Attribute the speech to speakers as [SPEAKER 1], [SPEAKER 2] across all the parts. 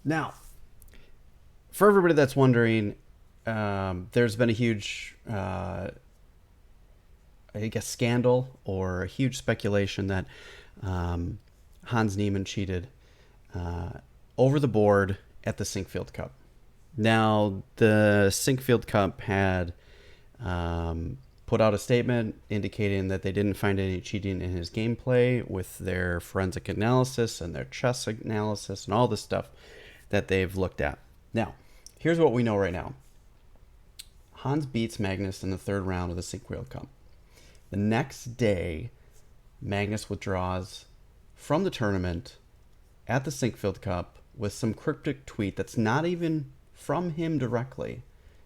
[SPEAKER 1] Now, for everybody that's wondering, there's been a huge, I guess, scandal or a huge speculation that um, Hans Niemann cheated uh, over the board at the Sinkfield Cup. Now, the Sinkfield Cup had put out a statement indicating that they didn't find any cheating in his gameplay with their forensic analysis and their chess analysis and all this stuff that they've looked at. Now, here's what we know right now. Hans beats Magnus in the third round of the Sinkfield Cup. The next day, Magnus withdraws from the tournament at the Sinkfield Cup with some cryptic tweet that's not even from him directly,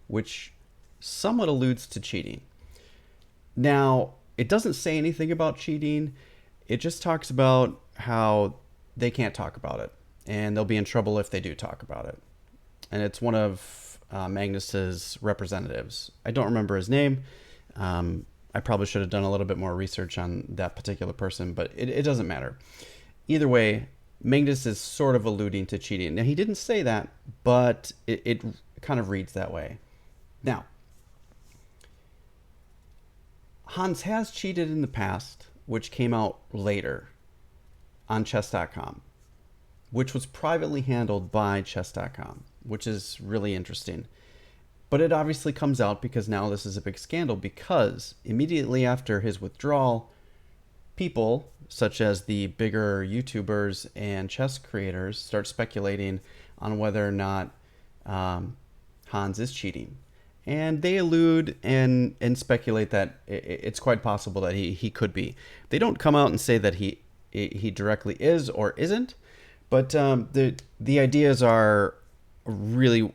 [SPEAKER 1] which somewhat alludes to cheating. Now, it doesn't say anything about cheating. It just talks about how they can't talk about it, and they'll be in trouble if they do talk about it. And it's one of Magnus's representatives. I don't remember his name. I probably should have done a little bit more research on that particular person, but it doesn't matter. Either way, Magnus is sort of alluding to cheating. Now, he didn't say that, but it kind of reads that way. Now, Hans has cheated in the past, which came out later on chess.com, which was privately handled by chess.com, which is really interesting. But it obviously comes out because now this is a big scandal, because immediately after his withdrawal, people such as the bigger YouTubers and chess creators start speculating on whether or not Hans is cheating. And they allude and speculate that it's quite possible that he could be. They don't come out and say that he directly is or isn't, but the ideas are really,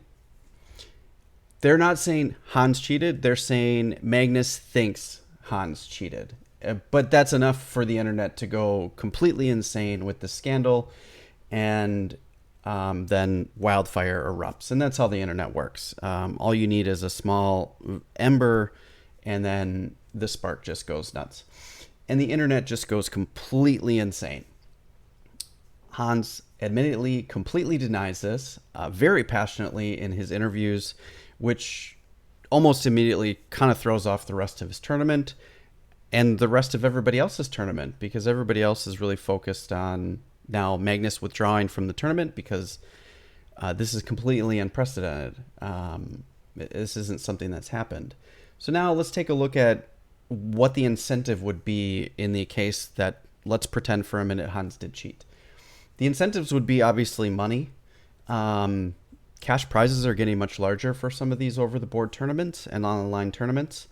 [SPEAKER 1] they're not saying Hans cheated. They're saying Magnus thinks Hans cheated. But that's enough for the internet to go completely insane with the scandal, and then wildfire erupts. And that's how the internet works. All you need is a small ember, and then the spark just goes nuts. And the internet just goes completely insane. Hans admittedly completely denies this, very passionately in his interviews, which almost immediately kind of throws off the rest of his tournament and the rest of everybody else's tournament, because everybody else is really focused on now Magnus withdrawing from the tournament, because this is completely unprecedented. This isn't something that's happened. So now let's take a look at what the incentive would be in the case that, let's pretend for a minute, Hans did cheat. The incentives would be obviously money. Cash prizes are getting much larger for some of these over-the-board tournaments and online tournaments.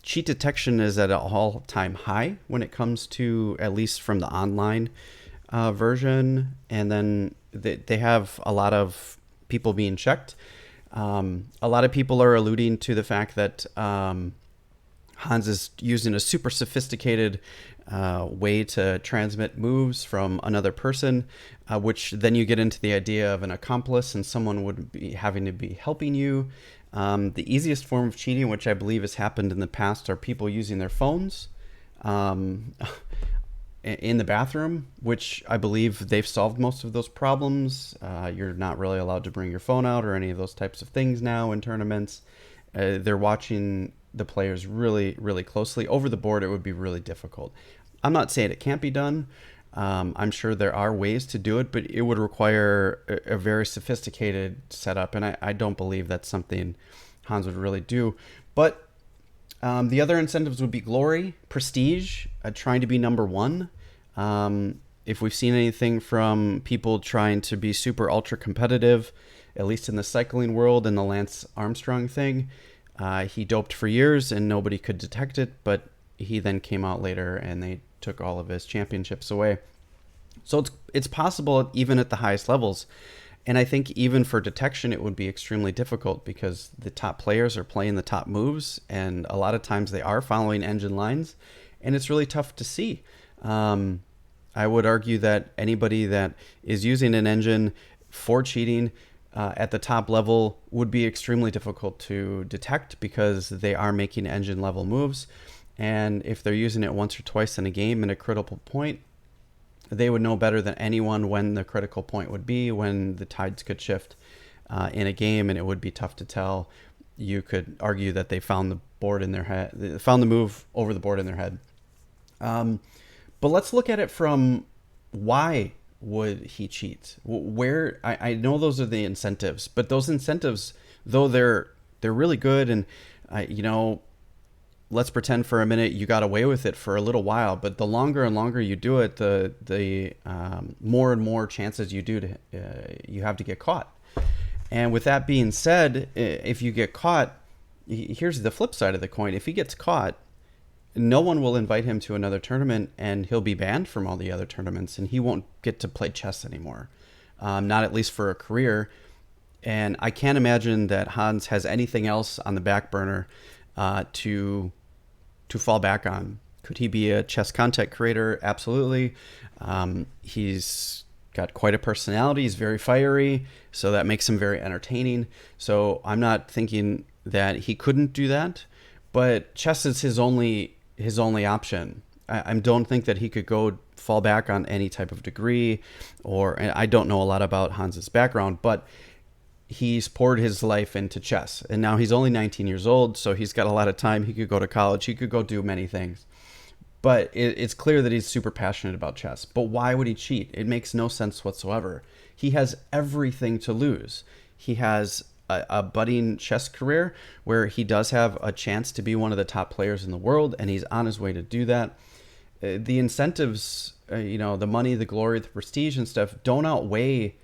[SPEAKER 1] Cheat detection is at an all-time high when it comes to, at least from the online version. And then they have a lot of people being checked. A lot of people are alluding to the fact that Hans is using a super sophisticated way to transmit moves from another person, which then you get into the idea of an accomplice and someone would be having to be helping you. The easiest form of cheating, which I believe has happened in the past, are people using their phones in the bathroom, which I believe they've solved most of those problems. You're not really allowed to bring your phone out or any of those types of things now in tournaments. They're watching the players really, really closely. Over the board, it would be really difficult. I'm not saying it can't be done. I'm sure there are ways to do it, but it would require a very sophisticated setup, and I don't believe that's something Hans would really do. But the other incentives would be glory, prestige, trying to be number one. If we've seen anything from people trying to be super ultra competitive, at least in the cycling world and the Lance Armstrong thing, he doped for years and nobody could detect it, but he then came out later and they took all of his championships away. So it's possible even at the highest levels. And I think even for detection, it would be extremely difficult because the top players are playing the top moves, and a lot of times they are following engine lines, and it's really tough to see. I would argue that anybody that is using an engine for cheating at the top level would be extremely difficult to detect because they are making engine level moves. And if they're using it once or twice in a game at a critical point, They would know better than anyone when the critical point would be, when the tides could shift in a game, and it would be tough to tell. You could argue that they found the board in their head, they found the move over the board in their head. But let's look at it from why would he cheat? Where I know those are the incentives, but those incentives, though they're really good, and you know, let's pretend for a minute you got away with it for a little while, but the longer and longer you do it, the more and more chances you have to get caught. And with that being said, if you get caught, here's the flip side of the coin. If he gets caught, no one will invite him to another tournament, and he'll be banned from all the other tournaments, and he won't get to play chess anymore. Not at least for a career. And I can't imagine that Hans has anything else on the back burner to fall back on. Could he be a chess content creator? Absolutely. He's got quite a personality. He's very fiery, so that makes him very entertaining. So I'm not thinking that he couldn't do that, but chess is his only option. I don't think that he could go fall back on any type of degree, and I don't know a lot about Hans's background, but he's poured his life into chess, and now he's only 19 years old, so he's got a lot of time. He could go to college. He could go do many things. But it's clear that he's super passionate about chess. But why would he cheat? It makes no sense whatsoever. He has everything to lose. He has a budding chess career where he does have a chance to be one of the top players in the world, and he's on his way to do that. The incentives, the money, the glory, the prestige and stuff don't outweigh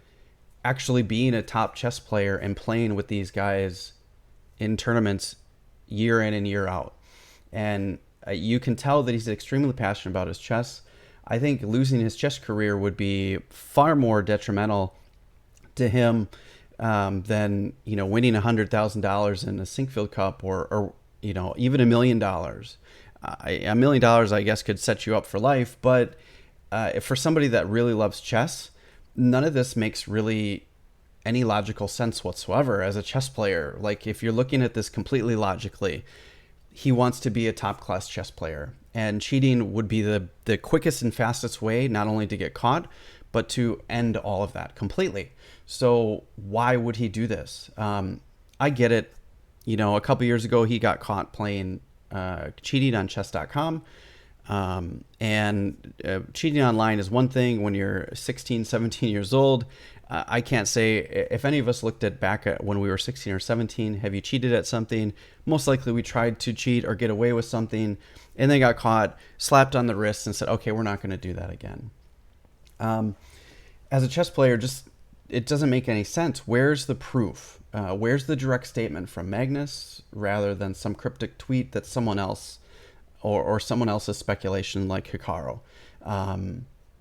[SPEAKER 1] actually being a top chess player and playing with these guys in tournaments year in and year out. And you can tell that he's extremely passionate about his chess. I think losing his chess career would be far more detrimental to him than winning $100,000 in a Sinkfield Cup or even $1 million. $1 million, I guess, could set you up for life. But for somebody that really loves chess, none of this makes really any logical sense whatsoever as a chess player. Like, if you're looking at this completely logically, he wants to be a top-class chess player, and cheating would be the quickest and fastest way not only to get caught, but to end all of that completely. So why would he do this? I get it. A couple years ago, he got caught playing cheating on chess.com. And cheating online is one thing when you're 16, 17 years old. I can't say if any of us looked back at when we were 16 or 17, have you cheated at something? Most likely we tried to cheat or get away with something and then got caught, slapped on the wrist and said, okay, we're not going to do that again. As a chess player, it doesn't make any sense. Where's the proof? Where's the direct statement from Magnus rather than some cryptic tweet that someone else or someone else's speculation like Hikaru,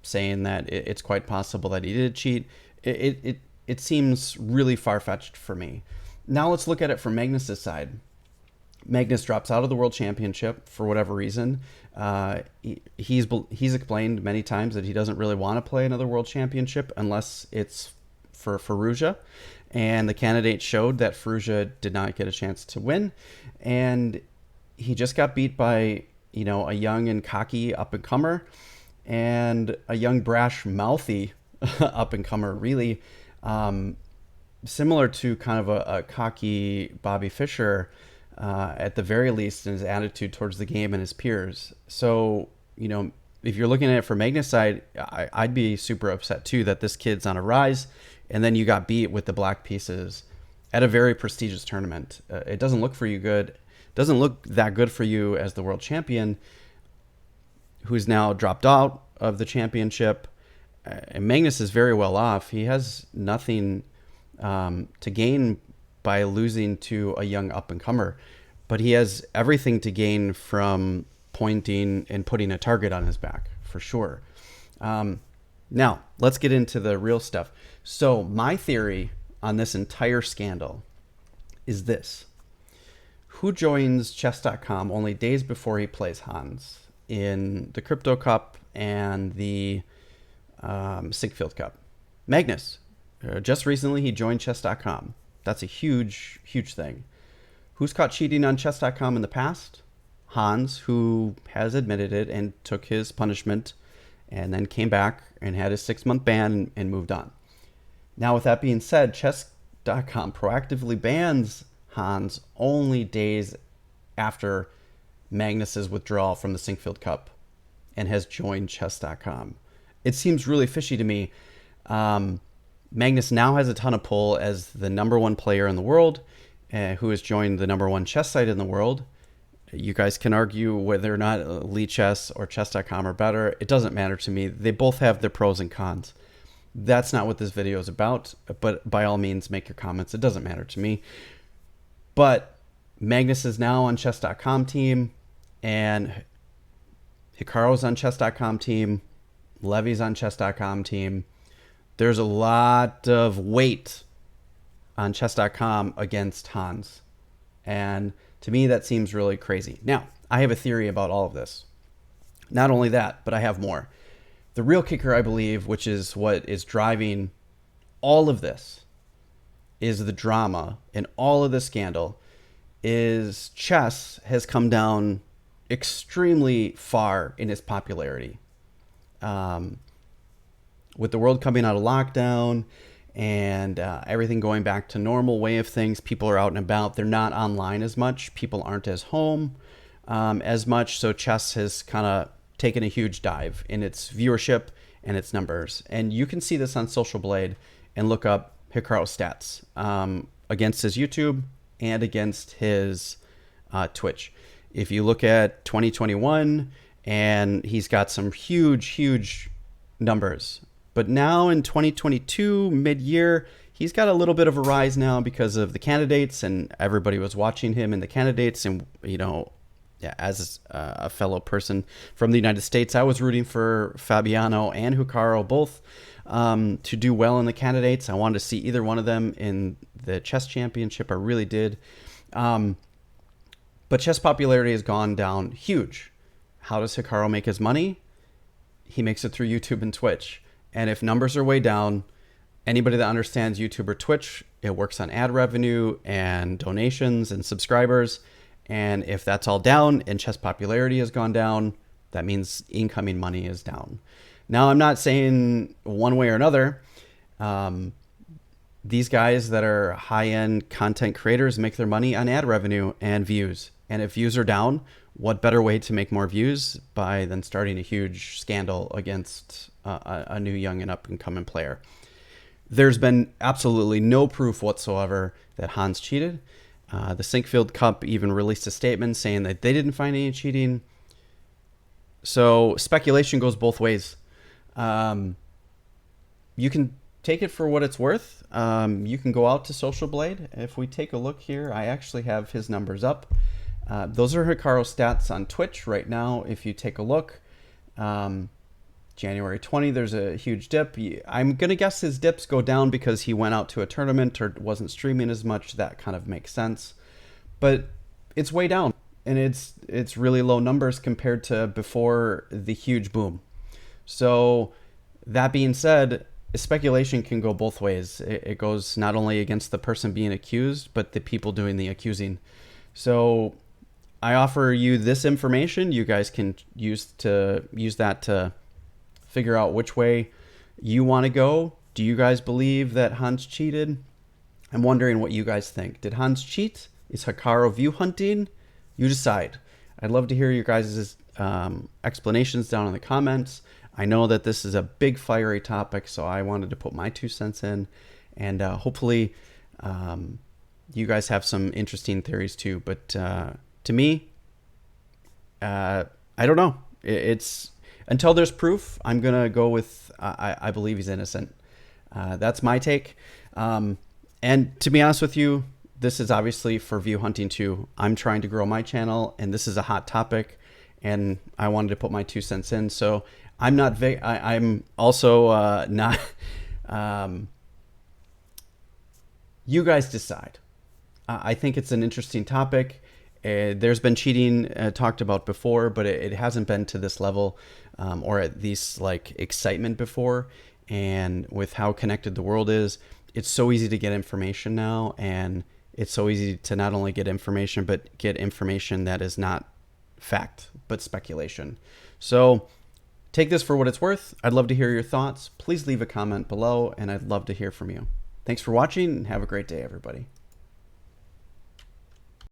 [SPEAKER 1] saying that it's quite possible that he did cheat? It seems really far-fetched for me. Now let's look at it from Magnus's side. Magnus drops out of the World Championship for whatever reason. He's explained many times that he doesn't really want to play another World Championship unless it's for Firouzja. And the candidates showed that Firouzja did not get a chance to win. And he just got beat by a young and cocky up-and-comer and a young, brash, mouthy up-and-comer, really similar to kind of a cocky Bobby Fischer at the very least in his attitude towards the game and his peers. So, if you're looking at it from Magnus' side, I'd be super upset too that this kid's on a rise and then you got beat with the black pieces at a very prestigious tournament. It doesn't look for you good. Doesn't look that good for you as the world champion who's now dropped out of the championship. And Magnus is very well off. He has nothing to gain by losing to a young up-and-comer, but he has everything to gain from pointing and putting a target on his back, for sure. Now, let's get into the real stuff. So my theory on this entire scandal is this. Who joins chess.com only days before he plays Hans in the Crypto Cup and the Sinkfield Cup? Magnus. Just recently, he joined chess.com. That's a huge, huge thing. Who's caught cheating on chess.com in the past? Hans, who has admitted it and took his punishment and then came back and had a 6-month ban and moved on. Now, with that being said, chess.com proactively bans Hans only days after Magnus's withdrawal from the Sinkfield Cup and has joined chess.com. It seems really fishy to me. Magnus now has a ton of pull as the number one player in the world, who has joined the number one chess site in the world. You guys can argue whether or not Elite Chess or chess.com are better. It doesn't matter to me. They both have their pros and cons. That's not what this video is about, but by all means, make your comments. It doesn't matter to me. But Magnus is now on chess.com team, and Hikaru's on chess.com team. Levy's on chess.com team. There's a lot of weight on chess.com against Hans. And to me, that seems really crazy. Now, I have a theory about all of this. Not only that, but I have more. The real kicker, I believe, which is what is driving all of this, is the drama and all of the scandal, is chess has come down extremely far in its popularity. With the world coming out of lockdown and everything going back to normal way of things, people are out and about. They're not online as much. People aren't as home as much. So chess has kind of taken a huge dive in its viewership and its numbers. And you can see this on Social Blade and look up Hikaru's stats against his YouTube and against his Twitch. If you look at 2021, and he's got some huge numbers. But now in 2022, mid-year, he's got a little bit of a rise now because of the candidates, and everybody was watching him in the candidates. And, you know, yeah, as a fellow person from the United States, I was rooting for Fabiano and Hikaru both to do well in the candidates. I wanted to see either one of them in the chess championship. I really did. But chess popularity has gone down huge. How does Hikaru make his money? He makes it through YouTube and Twitch. And if numbers are way down, anybody that understands YouTube or Twitch, it works on ad revenue and donations and subscribers. And if that's all down and chess popularity has gone down, that means incoming money is down. Now, I'm not saying one way or another. These guys that are high-end content creators make their money on ad revenue and views. And if views are down, what better way to make more views than starting a huge scandal against a new young and up-and-coming player? There's been absolutely no proof whatsoever that Hans cheated. The Sinkfield Cup even released a statement saying that they didn't find any cheating. So speculation goes both ways. You can take it for what it's worth. You can go out to Social Blade. If we take a look here, I actually have his numbers up. Those are Hikaru's stats on Twitch right now. If you take a look, January 20, there's a huge dip. I'm going to guess his dips go down because he went out to a tournament or wasn't streaming as much. That kind of makes sense. But it's way down, and it's really low numbers compared to before the huge boom. So that being said, speculation can go both ways. It goes not only against the person being accused, but the people doing the accusing. So I offer you this information. You guys can use that to figure out which way you want to go. Do you guys believe that Hans cheated? I'm wondering what you guys think. Did Hans cheat? Is Hikaru view hunting? You decide. I'd love to hear your guys' explanations down in the comments. I know that this is a big fiery topic, so I wanted to put my 2 cents in, and hopefully you guys have some interesting theories too. But to me, I don't know. It's until there's proof, I'm gonna go with I believe he's innocent. That's my take. And to be honest with you, this is obviously for view hunting too. I'm trying to grow my channel, and this is a hot topic, and I wanted to put my 2 cents in. So I'm not. I'm also not. You guys decide. I think it's an interesting topic. There's been cheating talked about before, but it hasn't been to this level, or at least like excitement before. And with how connected the world is, it's so easy to get information now, and it's so easy to not only get information, but get information that is not fact, but speculation. So Take this for what it's worth. I'd love to hear your thoughts. Please leave a comment below, and I'd love to hear from you. Thanks for watching, and have a great day, everybody.